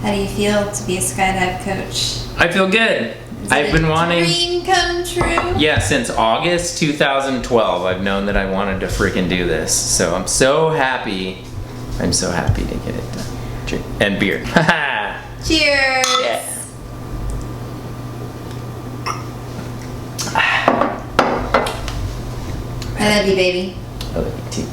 How do you feel to be a skydive coach? I feel good. I've been wanting. Dream come true. Yeah, since August 2012, I've known that I wanted to freaking do this. So I'm so happy. I'm so happy to get it done. And beer. Cheers. Yeah. I love you, baby. I love you too.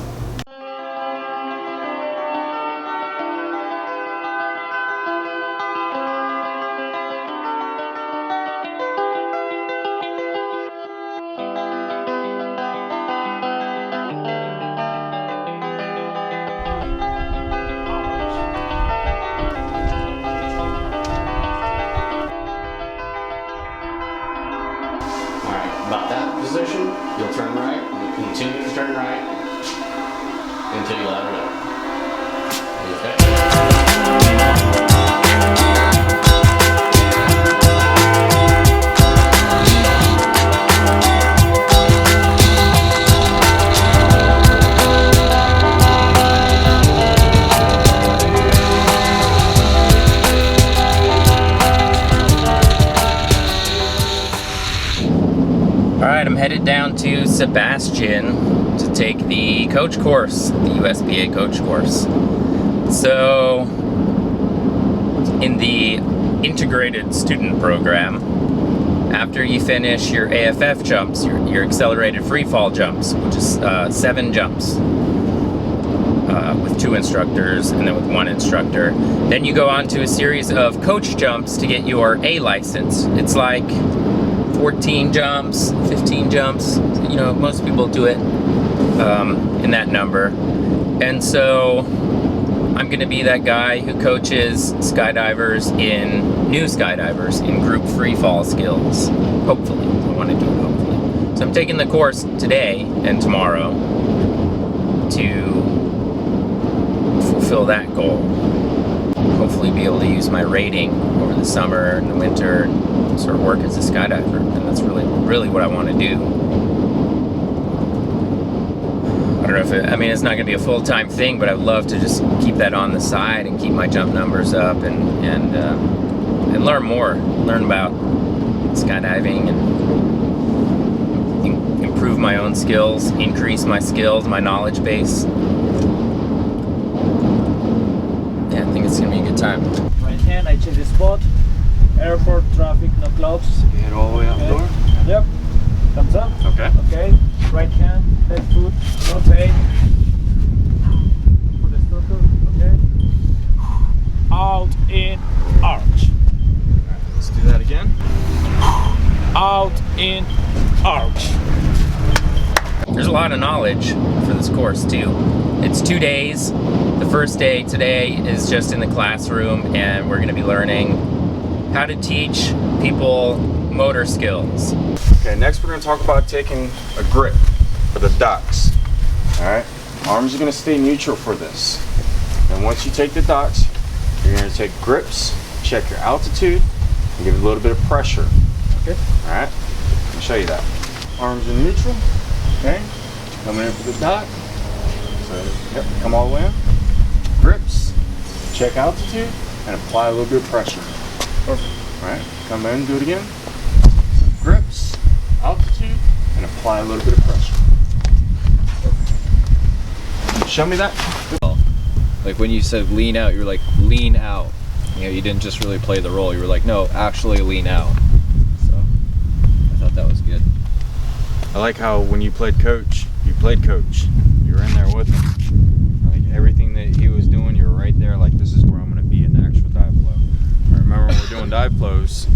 About that position, you'll turn right, and you'll continue to turn right until you ladder up. Okay? Alright, I'm headed down to Sebastian to take the coach course, the USPA coach course. So, in the integrated student program, after you finish your AFF jumps, your accelerated free fall jumps, which is 7 jumps with 2 instructors and then with 1 instructor, then you go on to a series of coach jumps to get your A license. It's like 14 jumps, 15 jumps, you know, most people do it in that number. And so I'm gonna be that guy who coaches skydivers new skydivers in group free fall skills. Hopefully, I wanna do it hopefully. So I'm taking the course today and tomorrow to fulfill that goal. Hopefully be able to use my rating over the summer and the winter and sort of work as a skydiver, and that's really what I want to do. I don't know if it's not going to be a full-time thing, but I'd love to just keep that on the side and keep my jump numbers up and learn more, learn about skydiving and improve my own skills, increase my skills, my knowledge base. Yeah, I think it's going to be a good time. Right hand, I change the spot. Airport, traffic, no clouds. You head all the way out the door? Yep. Thumbs up. Okay. Okay. Right hand, left foot, rotate. For the structure, okay. Out, in, arch. Alright, let's do that again. Out, in, arch. There's a lot of knowledge for this course too. It's 2 days. The first day today is just in the classroom, and we're going to be learning how to teach people motor skills. Okay, next we're going to talk about taking a grip for the ducks. Alright, arms are going to stay neutral for this. And once you take the ducks, you're going to take grips, check your altitude, and give it a little bit of pressure. Okay? Alright, let me show you that. Arms are neutral. Okay, coming in for the duck. So, yep, come all the way in. Grips, check altitude, and apply a little bit of pressure. Perfect. Alright, come in, do it again. Grips, altitude, and apply a little bit of pressure. Perfect. Show me that. Like when you said lean out, you were like, lean out. You know, you didn't just really play the role. You were like, no, actually lean out. So I thought that was good. I like how when you played coach, you were in there with him. Like everything that he was doing, you were right there. Like, this is where I'm going to be in the actual dive flow. I remember when we're doing dive flows,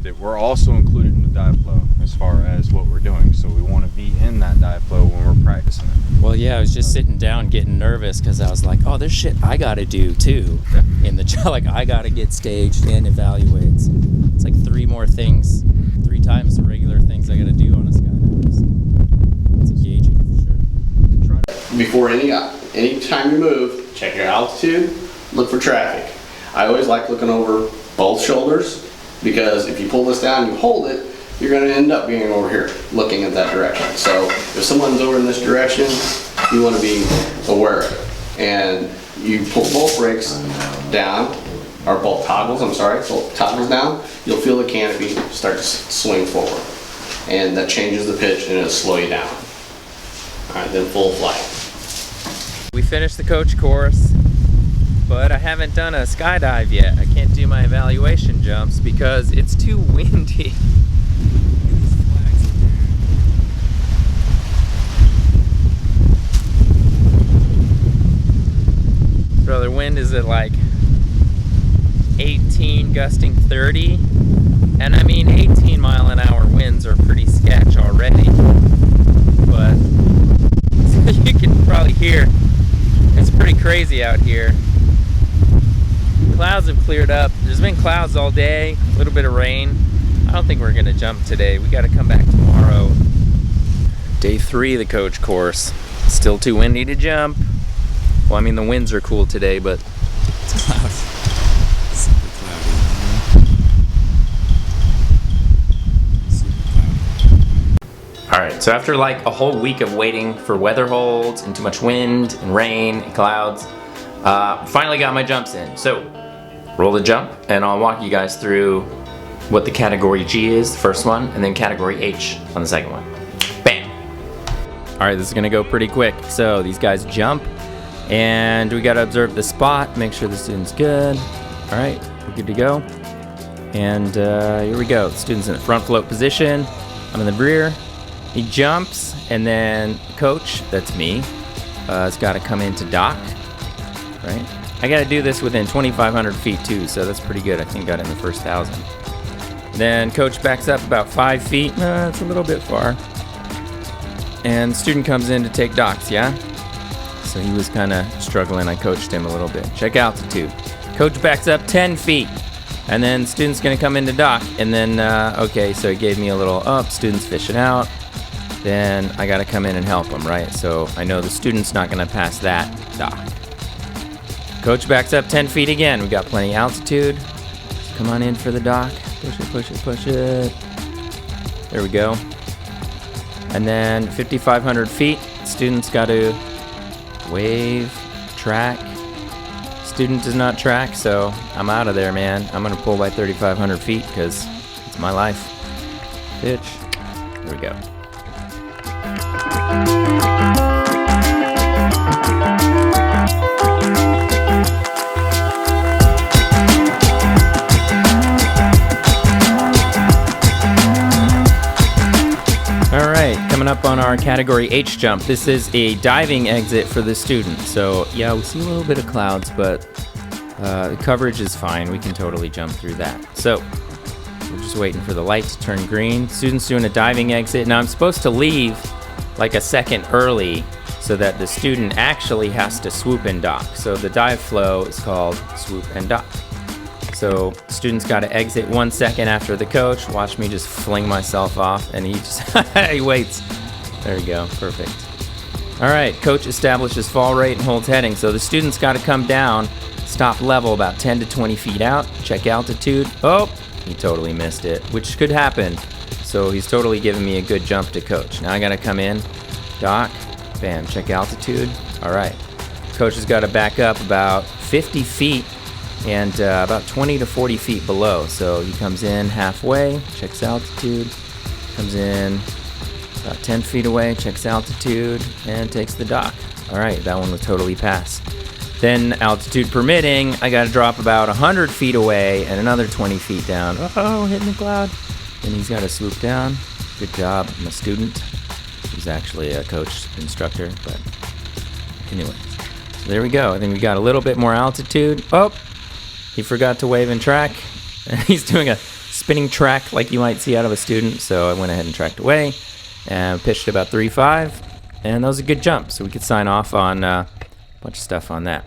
that we're also included in the dive flow as far as what we're doing. So we want to be in that dive flow when we're practicing it. Well, yeah, I was just sitting down getting nervous because I was like, oh, there's shit I got to do too in the job. Like, I got to get staged and evaluates. It's like 3 times the regular things I got to do on a skydive. So it's engaging for sure. Before any time you move, check your altitude, look for traffic. I always like looking over both shoulders, because if you pull this down and you hold it, you're going to end up being over here looking at that direction. So if someone's over in this direction, you want to be aware of it. And you pull both brakes down, or both toggles, both toggles down, you'll feel the canopy start to swing forward. And that changes the pitch and it'll slow you down. All right, then full flight. We finished the coach course, but I haven't done a skydive yet. I can't do my evaluation jumps because it's too windy. Brother, wind is at like 18, gusting 30. And I mean, 18-mile-an-hour winds are pretty sketch already. But you can probably hear, it's pretty crazy out here. Clouds have cleared up. There's been clouds all day, a little bit of rain. I don't think we're gonna jump today. We gotta come back tomorrow. Day 3 of the coach course. Still too windy to jump. Well, I mean, the winds are cool today, but it's cloudy. Super cloudy. Super cloudy. All right, so after like a whole week of waiting for weather holds and too much wind and rain and clouds, finally got my jumps in. So roll the jump and I'll walk you guys through what the category G is, the first one, and then category H on the second one. Bam. All right, this is gonna go pretty quick. So these guys jump and we gotta observe the spot, make sure the student's good. All right, we're good to go. And here we go. The student's in the front float position. I'm in the rear. He jumps, and then coach, that's me, has gotta come into dock, right? I gotta do this within 2,500 feet too, so that's pretty good. I think got in the first 1,000. Then coach backs up about 5 feet. It's a little bit far. And student comes in to take docks, yeah? So he was kind of struggling. I coached him a little bit. Check altitude. Coach backs up 10 feet. And then student's gonna come into dock. And then, okay, so he gave me a little up. Student's fishing out. Then I gotta come in and help him, right? So I know the student's not gonna pass that dock. Coach backs up 10 feet again. We got plenty altitude. Come on in for the dock. Push it, push it, push it. There we go. And then 5,500 feet. Student's gotta wave, track. Student does not track, so I'm out of there, man. I'm gonna pull by 3,500 feet because it's my life. Pitch. Here we go. All right, coming up on our category H jump. This is a diving exit for the student. So yeah, we see a little bit of clouds, but the coverage is fine. We can totally jump through that. So we're just waiting for the light to turn green. Student's doing a diving exit. Now I'm supposed to leave like a second early so that the student actually has to swoop and dock. So the dive flow is called swoop and dock. So student's got to exit 1 second after the coach. Watch me just fling myself off, and he just he waits. There we go, perfect. All right, coach establishes fall rate and holds heading. So the student's got to come down, stop level about 10 to 20 feet out, check altitude. Oh, he totally missed it, which could happen. So he's totally giving me a good jump to coach. Now I got to come in, dock, bam, check altitude. All right, coach has got to back up about 50 feet. And about 20 to 40 feet below. So he comes in halfway, checks altitude, comes in about 10 feet away, checks altitude, and takes the dock. All right, that one was totally passed. Then altitude permitting, I gotta drop about 100 feet away and another 20 feet down. Oh, hitting the cloud. Then he's gotta swoop down. Good job, I'm a student. He's actually a coach instructor, but anyway. So there we go, I think we got a little bit more altitude. Oh! He forgot to wave and track. He's doing a spinning track like you might see out of a student, so I went ahead and tracked away and pitched about 3.5, and that was a good jump, so we could sign off on a bunch of stuff on that.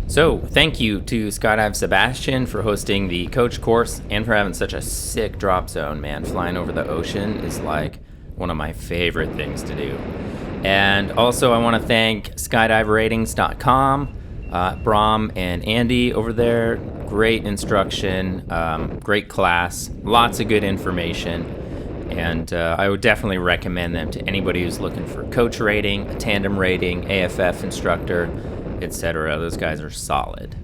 So, thank you to Skydive Sebastian for hosting the coach course and for having such a sick drop zone, man. Flying over the ocean is like one of my favorite things to do. And also I want to thank skydiveratings.com, Bram and Andy over there. Great instruction, great class, lots of good information. And I would definitely recommend them to anybody who's looking for coach rating, a tandem rating, AFF instructor, etc. Those guys are solid.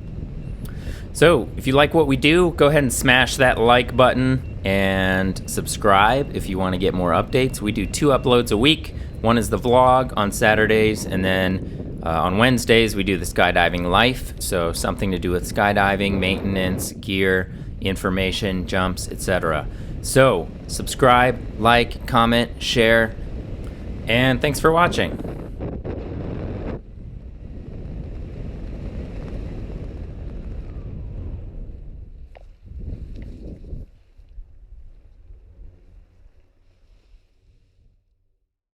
So if you like what we do, go ahead and smash that like button and subscribe if you want to get more updates. We do 2 uploads a week. One is the vlog on Saturdays, and then on Wednesdays we do the skydiving life. So something to do with skydiving, maintenance, gear, information, jumps, etc. So subscribe, like, comment, share, and thanks for watching.